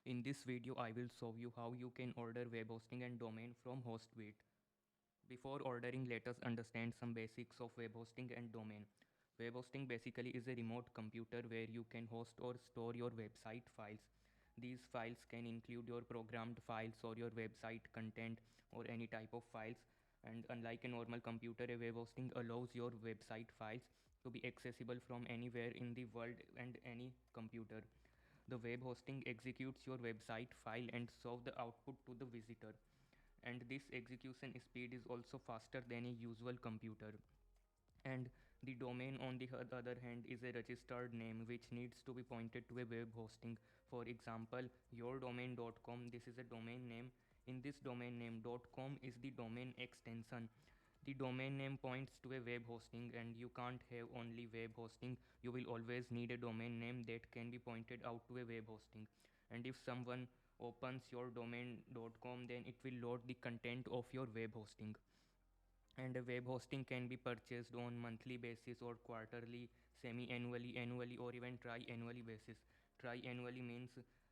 In this video, I will show you how you can order web hosting and domain from HostBet. Before ordering, let us understand some basics of web hosting and domain. Web hosting basically is a remote computer where you can host or store your website files. These files can include your programmed files or your website content or any type of files. And unlike a normal computer, a web hosting allows your website files to be accessible from anywhere in the world and any computer. The web hosting executes your website file and serves the output to the visitor. And this execution speed is also faster than a usual computer. And the domain, on the other hand, is a registered name which needs to be pointed to a web hosting. For example, yourdomain.com, this is a domain name. In this domain name, .com is the domain extension. The domain name points to a web hosting, and you can't have only web hosting. You will always need a domain name that can be pointed out to a web hosting. And if someone opens your domain.com, then it will load the content of your web hosting. And a web hosting can be purchased on monthly basis or quarterly, semi-annually, annually, or even tri-annually basis. Tri-annually means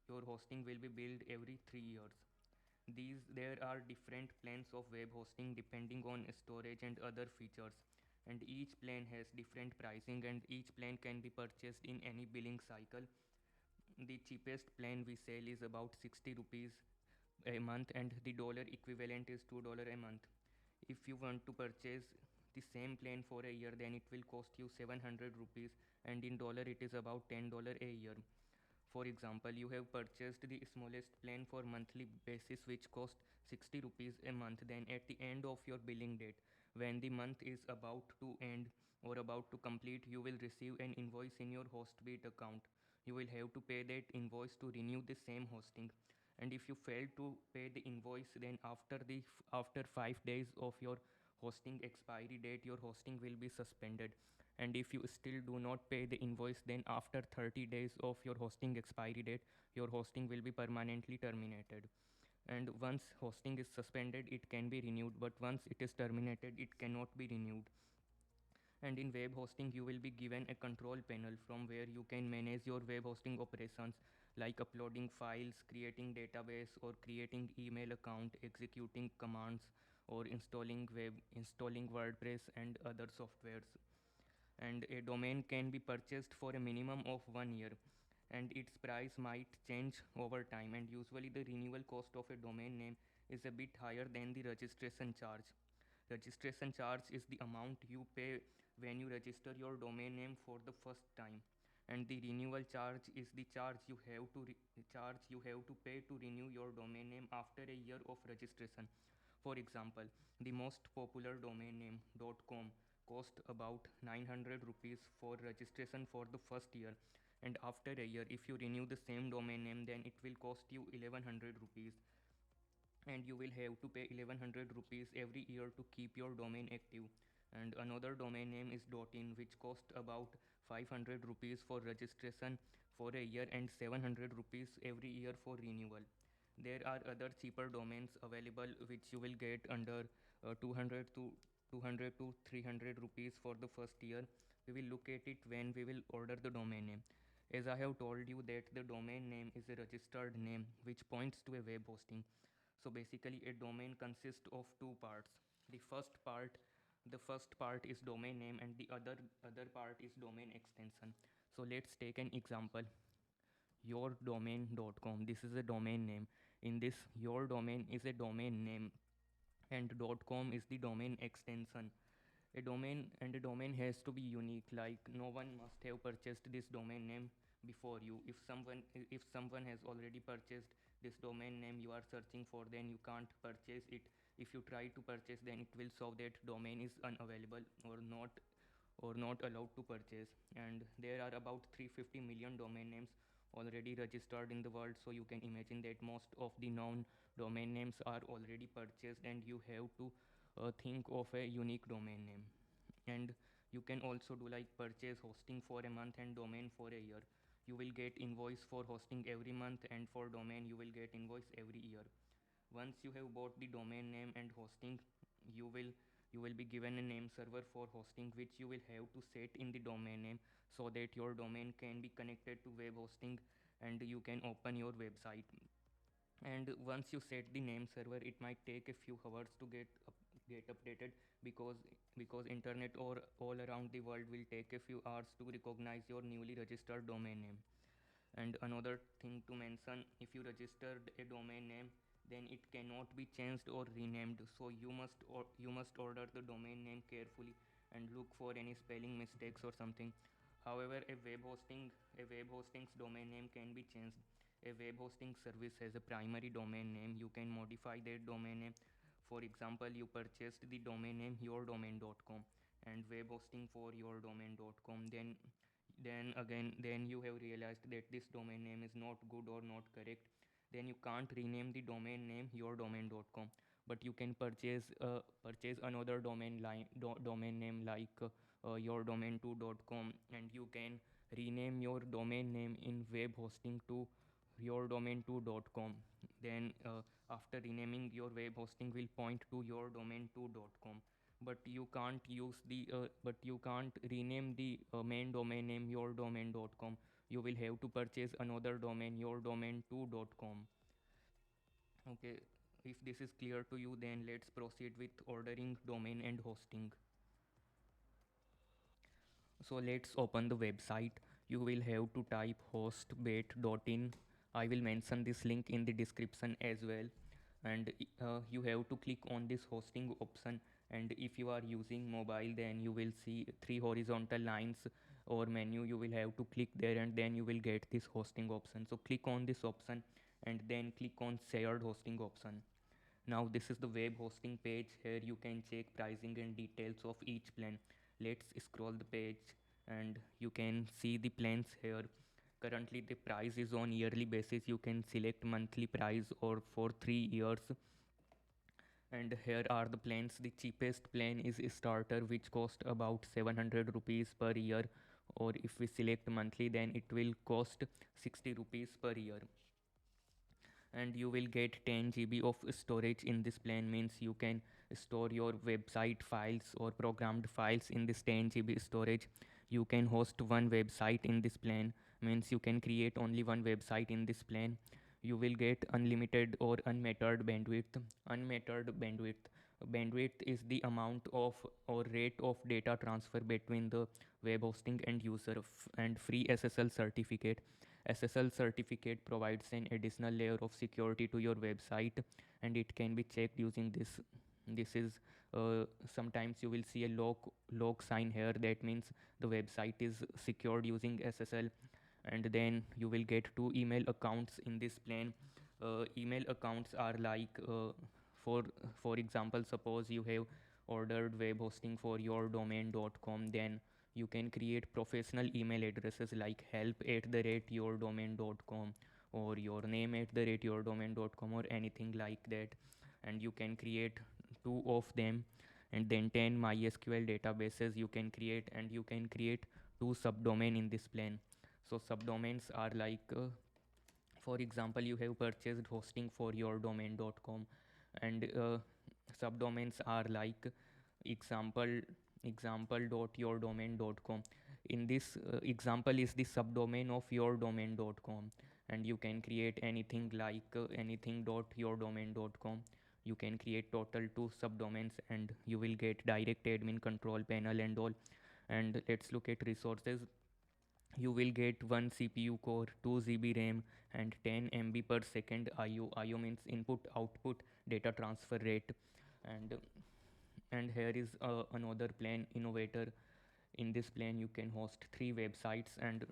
your hosting will be billed every 3 years. There are different plans of web hosting depending on storage and other features, and each plan has different pricing, and each plan can be purchased in any billing cycle. The cheapest plan we sell is about 60 rupees a month, and the dollar equivalent is $2 a month. If you want to purchase the same plan for a year, then it will cost you 700 rupees, and in dollar it is about $10 a year. For example, you have purchased the smallest plan for monthly basis which cost 60 rupees a month. Then at the end of your billing date, when the month is about to end or about to complete, you will receive an invoice in your HostBeat account. You will have to pay that invoice to renew the same hosting. And if you fail to pay the invoice, then after 5 days of your hosting expiry date, your hosting will be suspended. And if you still do not pay the invoice, then after 30 days of your hosting expiry date, your hosting will be permanently terminated. And once hosting is suspended, it can be renewed, but once it is terminated, it cannot be renewed. And in web hosting, you will be given a control panel from where you can manage your web hosting operations, like uploading files, creating database, or creating email account, executing commands, or installing WordPress and other softwares. And a domain can be purchased for a minimum of 1 year, and its price might change over time, and usually the renewal cost of a domain name is a bit higher than the registration charge. Registration charge is the amount you pay when you register your domain name for the first time, and the renewal charge is the charge you have to pay to renew your domain name after a year of registration. For example, the most popular domain name .com cost about 900 rupees for registration for the first year, and after a year, if you renew the same domain name, then it will cost you 1100 rupees, and you will have to pay 1100 rupees every year to keep your domain active. And another domain name is .in, which cost about 500 rupees for registration for a year and 700 rupees every year for renewal. There are other cheaper domains available which you will get under 200 to 300 rupees for the first year. We will look at it when we will order the domain name. As I have told you that the domain name is a registered name which points to a web hosting. So basically a domain consists of two parts. The first part the first part is domain name, and the other part is domain extension. So let's take an example. Yourdomain.com, this is a domain name. In this, your domain is a domain name, and .com is the domain extension. A domain has to be unique, like no one must have purchased this domain name before you. If someone has already purchased this domain name you are searching for, then you can't purchase it. If you try to purchase, then it will show that domain is unavailable or not allowed to purchase. And there are about 350 million domain names already registered in the world, so you can imagine that most of the known domain names are already purchased, and you have to think of a unique domain name. And you can also do like purchase hosting for a month and domain for a year. You will get invoice for hosting every month, and for domain you will get invoice every year. Once you have bought the domain name and hosting, you will you will be given a name server for hosting, which you will have to set in the domain name so that your domain can be connected to web hosting, and you can open your website. And once you set the name server, it might take a few hours to get updated, because internet or all around the world will take a few hours to recognize your newly registered domain name. And another thing to mention, if you registered a domain name, then it cannot be changed or renamed, so you must order the domain name carefully and look for any spelling mistakes or something. However, a web hosting's domain name can be changed. A web hosting service has a primary domain name. You can modify that domain name. For example, you purchased the domain name yourdomain.com and web hosting for yourdomain.com. Then you have realized that this domain name is not good or not correct. Then you can't rename the domain name yourdomain.com, but you can purchase another domain name like yourdomain2.com, and you can rename your domain name in web hosting to yourdomain2.com. Then after renaming, your web hosting will point to yourdomain2.com, but you can't rename the main domain name yourdomain.com. You will have to purchase another domain yourdomain2.com. Okay, if this is clear to you, then let's proceed with ordering domain and hosting. So let's open the website. You will have to type hostbet.in. I will mention this link in the description as well. And you have to click on this hosting option, and if you are using mobile, then you will see three horizontal lines or menu. You will have to click there, and then you will get this hosting option. So click on this option and then click on shared hosting option. Now this is the web hosting page. Here you can check pricing and details of each plan. Let's scroll the page and you can see the plans here. Currently the price is on yearly basis. You can select monthly price or for 3 years. And here are the plans. The cheapest plan is starter, which cost about 700 rupees per year, or if we select monthly, then it will cost 60 rupees per year. And you will get 10 GB of storage in this plan. Means you can store your website files or programmed files in this 10 GB storage. You can host one website in this plan. Means you can create only one website in this plan. You will get unlimited or unmetered bandwidth. Bandwidth is the amount of or rate of data transfer between the web hosting and user. And free SSL certificate. SSL certificate provides an additional layer of security to your website, and it can be checked using this. This is sometimes you will see a log sign here. That means the website is secured using SSL. And then you will get two email accounts in this plan. Email accounts are like for for example, suppose you have ordered web hosting for yourdomain.com, then you can create professional email addresses like help@yourdomain.com or your name @yourdomain.com or anything like that. And you can create two of them. And then 10 MySQL databases you can create, and you can create two subdomain in this plan. So subdomains are like for example, you have purchased hosting for yourdomain.com, and subdomains are like example.yourdomain.com. In this example is the subdomain of yourdomain.com, and you can create anything like anything.yourdomain.com. You can create total two subdomains, and you will get DirectAdmin control panel and all. And let's look at resources. You will get 1 CPU core, 2 GB RAM, and 10 MB per second IO. IO means input output data transfer rate. And here is another plan, Innovator. In this plan you can host 3 websites, and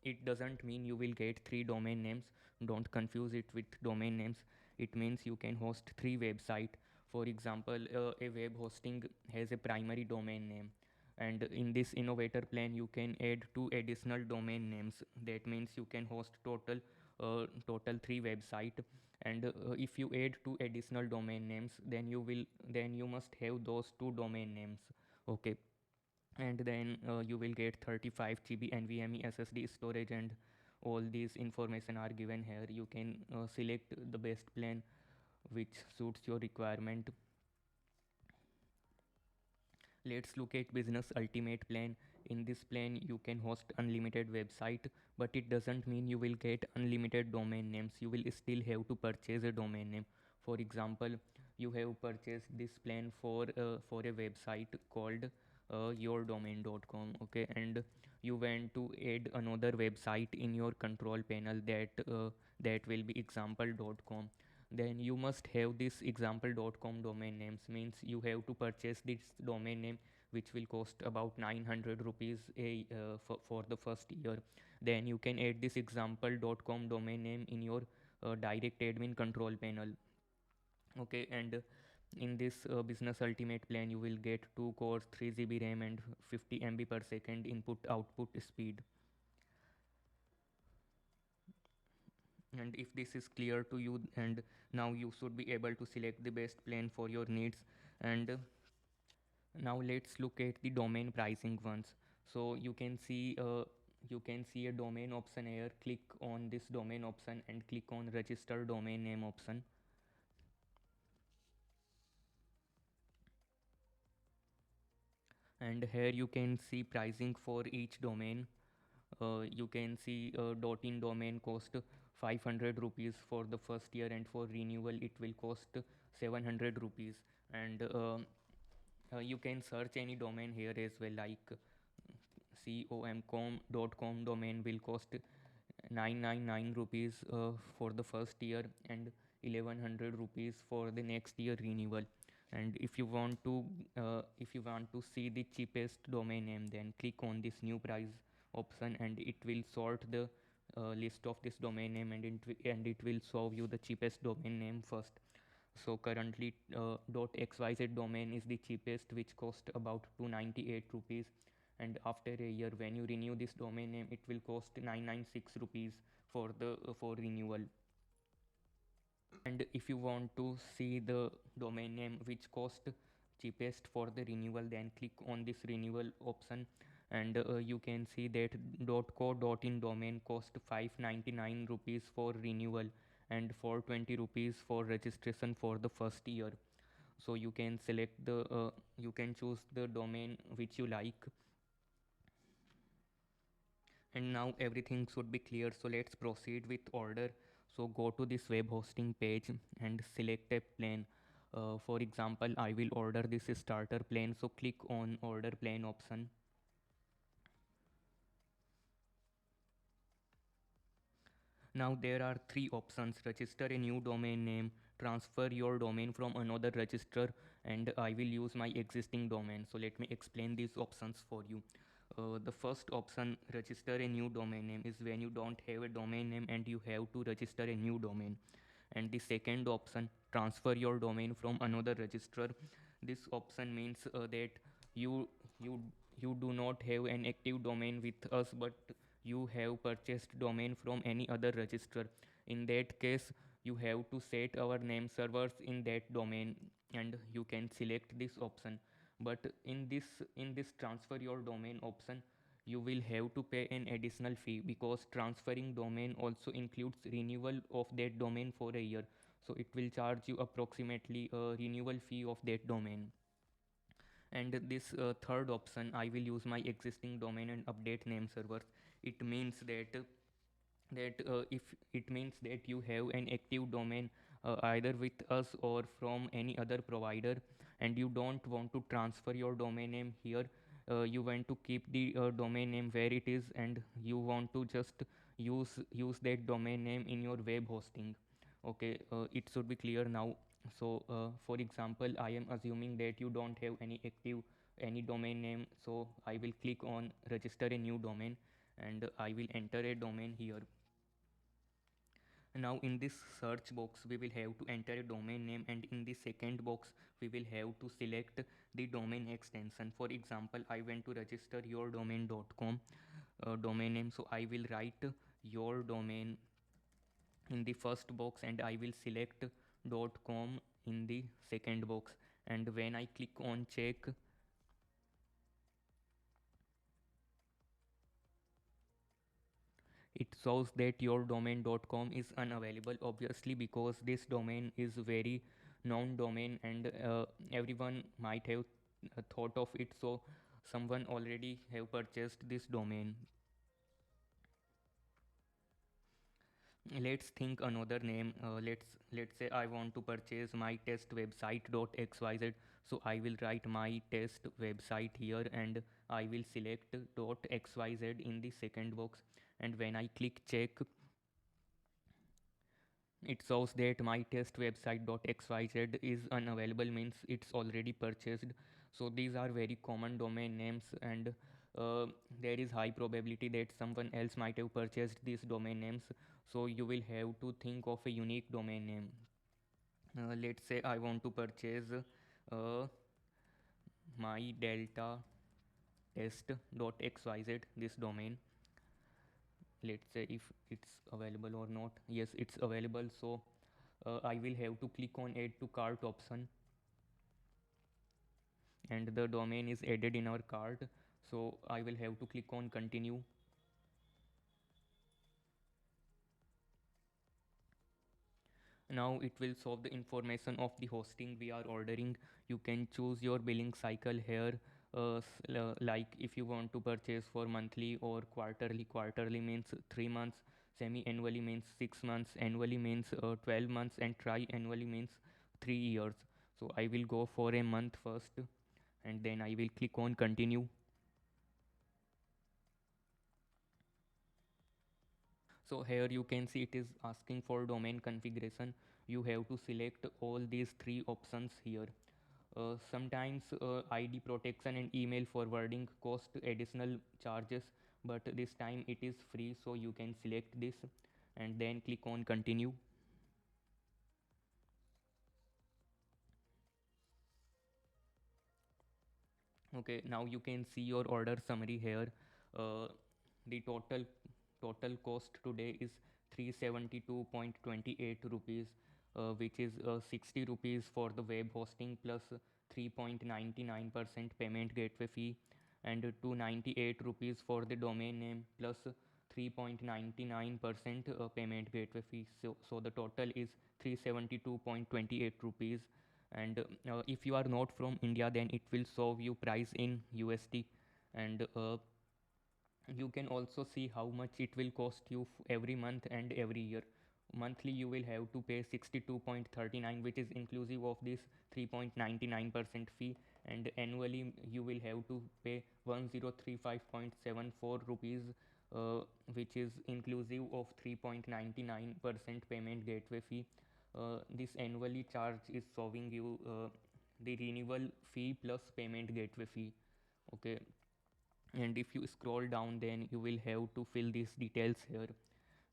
it doesn't mean you will get 3 domain names. Don't confuse it with domain names. It means you can host 3 website. For example, a web hosting has a primary domain name, and in this Innovator plan you can add 2 additional domain names. That means you can host total 3 website. And if you add 2 additional domain names, then you must have those 2 domain names. Okay. And then you will get 35 GB NVMe SSD storage, and all these information are given here. You can select the best plan which suits your requirement. Let's look at business ultimate plan. In this plan you can host unlimited website, but it doesn't mean you will get unlimited domain names. You will still have to purchase a domain name. For example, you have purchased this plan for a website called yourdomain.com, okay, and you want to add another website in your control panel that will be example.com. Then you must have this example.com domain names, means you have to purchase this domain name, which will cost about 900 rupees for the first year. Then you can add this example.com domain name in your DirectAdmin control panel, okay. And in this business ultimate plan you will get 2 cores, 3 GB RAM and 50 MB per second input output speed. And if this is clear to you, and now you should be able to select the best plan for your needs. And now let's look at the domain pricing ones. So you can see a domain option here. Click on this domain option and click on register domain name option. And here you can see pricing for each domain. You can see .in domain cost 500 rupees for the first year, and for renewal it will cost 700 rupees. And you can search any domain here as well, like com.com domain will cost 999 rupees for the first year, and 1100 rupees for the next year renewal. And if you want to see the cheapest domain name, then click on this new price option, and it will sort the list of this domain name, and it will show you the cheapest domain name first. So currently .xyz domain is the cheapest, which cost about 298 rupees. And after a year, when you renew this domain name, it will cost 996 rupees for renewal. And if you want to see the domain name which cost cheapest for the renewal, then click on this renewal option, and you can see that .co.in domain cost 599 rupees for renewal, and 420 rupees for registration for the first year. So you can select you can choose the domain which you like. And now everything should be clear, so let's proceed with order. So go to this web hosting page and select a plan. For example, I will order this starter plan, so click on order plan option. Now there are three options: register a new domain name, transfer your domain from another registrar, and I will use my existing domain. So let me explain these options for you. The first option, register a new domain name, is when you don't have a domain name and you have to register a new domain. And the second option, transfer your domain from another registrar. This option means that you you you do not have an active domain with us, but you have purchased domain from any other registrar. In that case, you have to set our name servers in that domain, and you can select this option. But in this transfer your domain option, you will have to pay an additional fee, because transferring domain also includes renewal of that domain for a year. So it will charge you approximately a renewal fee of that domain. And this third option, I will use my existing domain and update name servers. It means that you have an active domain either with us or from any other provider, and you don't want to transfer your domain name here. You want to keep the domain name where it is, and you want to just use that domain name in your web hosting. Okay, it should be clear now. So for example, I am assuming that you don't have any domain name, so I will click on register a new domain, and I will enter a domain here. Now in this search box we will have to enter a domain name, and in the second box we will have to select the domain extension. For example, I want to register yourdomain.com domain name, so I will write your domain in the first box, and I will select .com in the second box. And when I click on check, it shows that your domain.com is unavailable, obviously, because this domain is very known domain, and everyone might have thought of it. So someone already have purchased this domain. Let's think another name. Let's say I want to purchase my test website.xyz. So I will write my test website here, and I will select .xyz in the second box, and when I click check, it shows that my test website.xyz is unavailable, means it's already purchased. So these are very common domain names, and uh, there is high probability that someone else might have purchased these domain names. So you will have to think of a unique domain name. Let's say I want to purchase uh, my delta test.xyz, this domain. Let's say if it's available or not. Yes, it's available. So I will have to click on add to cart option, and the domain is added in our cart. So I will have to click on continue. Now it will show the information of the hosting we are ordering. You can choose your billing cycle here, like if you want to purchase for monthly or quarterly. Quarterly means 3 months, semi annually means 6 months, annually means 12 months, and tri annually means 3 years. So I will go for a month first, and then I will click on continue. So here you can see it is asking for domain configuration. You have to select all these three options here. Sometimes ID protection and email forwarding cost additional charges, but this time it is free, so you can select this and then click on continue. Okay, now you can see your order summary here. The total cost today is 372.28 rupees, which is 60 rupees for the web hosting plus 3.99% payment gateway fee, and 298 rupees for the domain name plus 3.99% payment gateway fee. So the total is 372.28 rupees. And if you are not from India, then it will show you price in USD, and you can also see how much it will cost you every month and every year. Monthly you will have to pay 62.39, which is inclusive of this 3.99% fee, and annually you will have to pay 1035.74 rupees, which is inclusive of 3.99% payment gateway fee. This annually charge is showing you the renewal fee plus payment gateway fee. Okay, and if you scroll down, then you will have to fill these details here.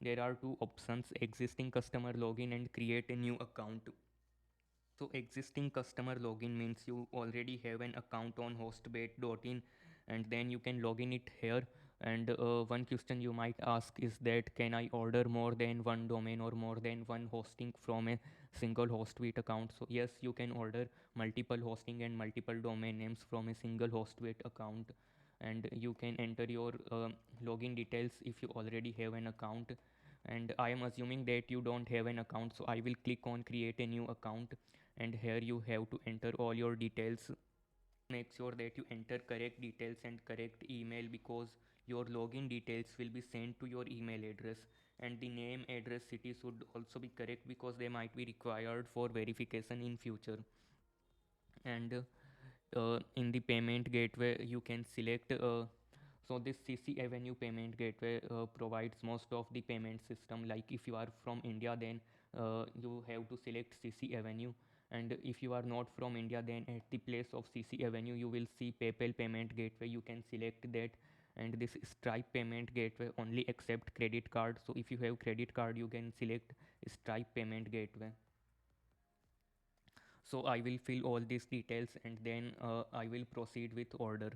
There are two options: existing customer login and create a new account. So existing customer login means you already have an account on hostbet.in, and then you can log in it here. And one question you might ask is that, can I order more than one domain or more than one hosting from a single HostBit account? So yes, you can order multiple hosting and multiple domain names from a single HostBit account, and you can enter your login details if you already have an account. And I am assuming that you don't have an account, so I will click on create a new account, and here you have to enter all your details. Make sure that you enter correct details and correct email, because your login details will be sent to your email address, and the name, address, city should also be correct, because they might be required for verification in future. And in the payment gateway you can select so this CC Avenue payment gateway provides most of the payment system. Like if you are from India, then you have to select CC Avenue, and if you are not from India, then at the place of CC Avenue you will see PayPal payment gateway. You can select that, and this Stripe payment gateway only accept credit card. So if you have credit card, you can select Stripe payment gateway. So I will fill all these details, and then I will proceed with order.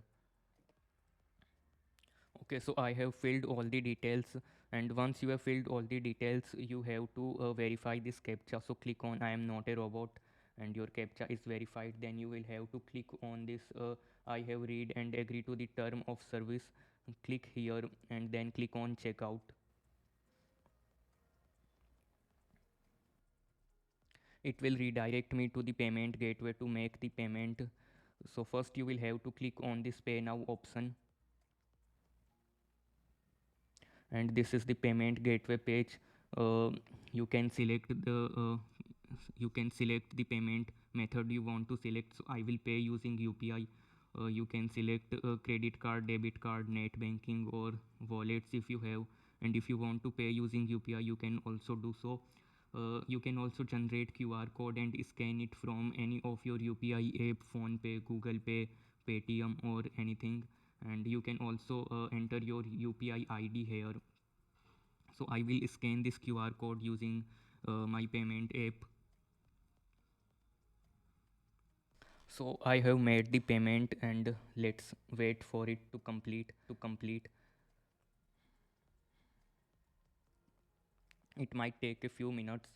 Okay, so I have filled all the details, and once you have filled all the details, you have to verify this captcha. So click on I am not a robot, and your captcha is verified. Then you will have to click on this I have read and agree to the term of service. Click here and then click on checkout. It will redirect me to the payment gateway to make the payment. So first you will have to click on this pay now option, and this is the payment gateway page. uh, you can select the payment method you want to select. So I will pay using UPI. You can select credit card, debit card, net banking, or wallets if you have. And if you want to pay using UPI, you can also do so. You can also generate QR code and scan it from any of your UPI app, phone pay, Google Pay, Paytm, or anything. And you can also enter your UPI ID here. So I will scan this QR code using my payment app. So I have made the payment, and let's wait for it to complete. It might take a few minutes,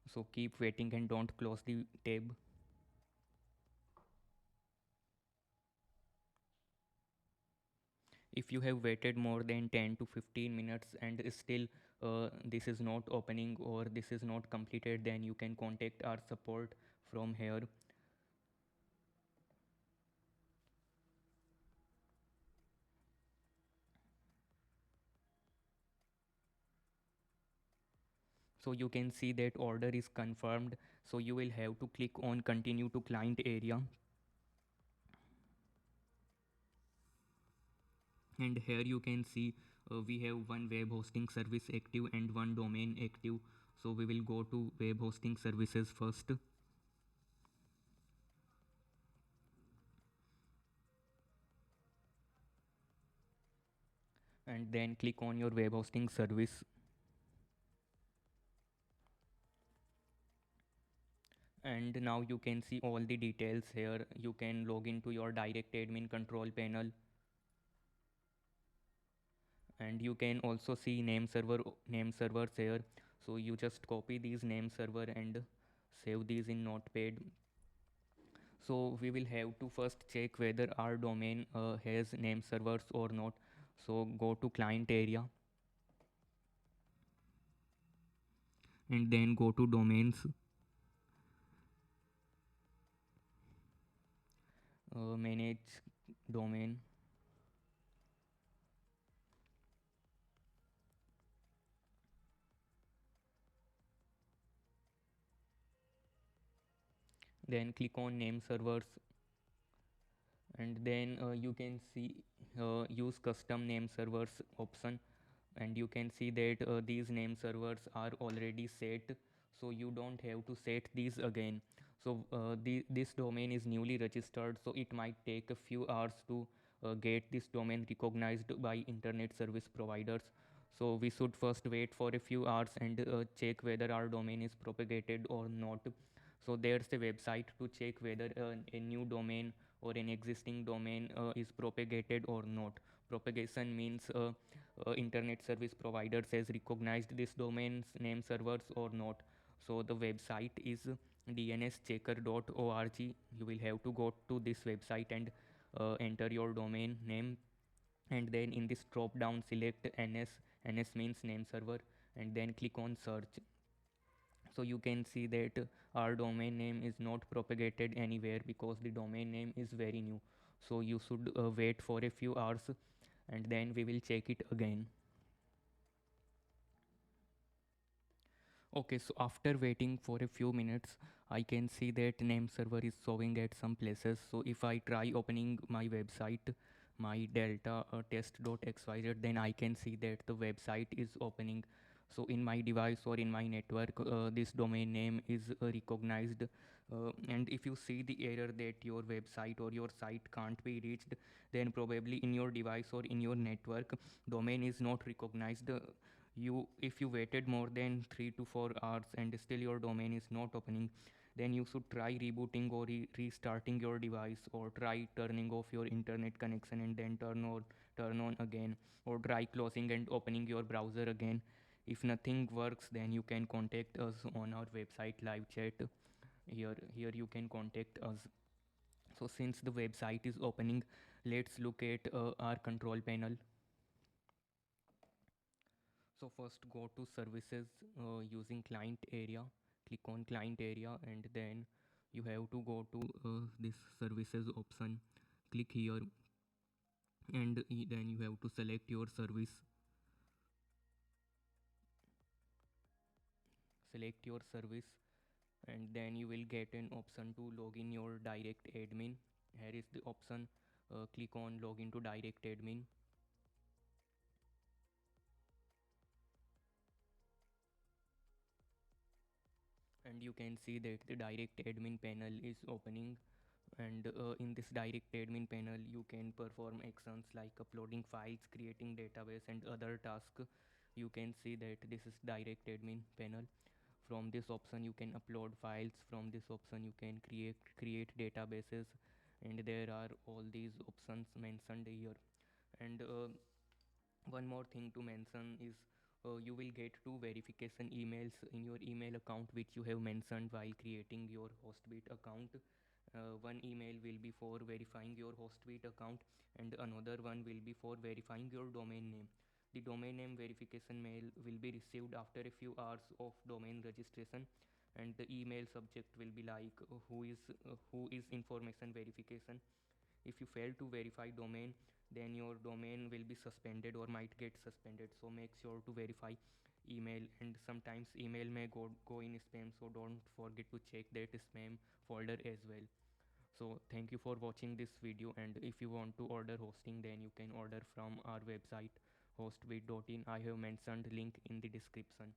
so keep waiting and don't close the tab. If you have waited more than 10 to 15 minutes and still this is not opening or this is not completed, then you can contact our support from here. So you can see that order is confirmed. So you will have to click on continue to client area, and here you can see we have one web hosting service active and one domain active. So we will go to web hosting services first, and then click on your web hosting service. And now you can see all the details here. You can log into your DirectAdmin control panel, and you can also see name servers here. So you just copy these name server and save these in notepad. So we will have to first check whether our domain has name servers or not. So go to client area, and then go to domains, manage domain, then click on name servers, and then you can see use custom name servers option, and you can see that these name servers are already set, so you don't have to set these again. So this domain is newly registered, so it might take a few hours to get this domain recognized by internet service providers. So we should first wait for a few hours and check whether our domain is propagated or not. So there's a website to check whether a new domain or an existing domain is propagated or not. Propagation means internet service providers has recognized this domain's name servers or not. So the website is dnschecker.org. You will have to go to this website and enter your domain name, and then in this drop down select ns means name server, and then click on search. So you can see that our domain name is not propagated anywhere because the domain name is very new. So you should wait for a few hours, and then we will check it again. Okay, so after waiting for a few minutes, I can see that name server is showing at some places. So if I try opening my website, my delta test.xyz, then I can see that the website is opening. So in my device or in my network, this domain name is recognized. And if you see the error that your website or your site can't be reached, then probably in your device or in your network, domain is not recognized. You if you waited more than 3 to 4 hours and still your domain is not opening, then you should try rebooting or restarting your device, or try turning off your internet connection and then turn on again, or try closing and opening your browser again. If nothing works, then you can contact us on our website live chat. Here you can contact us. So since the website is opening, let's look at our control panel. So first go to services using client area, click on client area, and then You have to go to this services option, click here, and then you have to select your service. Select your service, and then you will get an option to log in your DirectAdmin. Here is the option. Click on login to DirectAdmin. And you can see that the DirectAdmin panel is opening, and in this DirectAdmin panel you can perform actions like uploading files, creating database, and other tasks. You can see that this is DirectAdmin panel. From this option you can upload files, from this option you can create databases, and there are all these options mentioned here. And one more thing to mention is you will get two verification emails in your email account which you have mentioned while creating your HostBit account. One email will be for verifying your HostBit account, and another one will be for verifying your domain name. The domain name verification mail will be received after a few hours of domain registration, and the email subject will be like who is information verification. If you fail to verify domain, then your domain will be suspended or might get suspended. So make sure to verify email, and sometimes email may go in spam, so don't forget to check that spam folder as well. So thank you for watching this video, and if you want to order hosting, then you can order from our website hostbit.in. I have mentioned link in the description.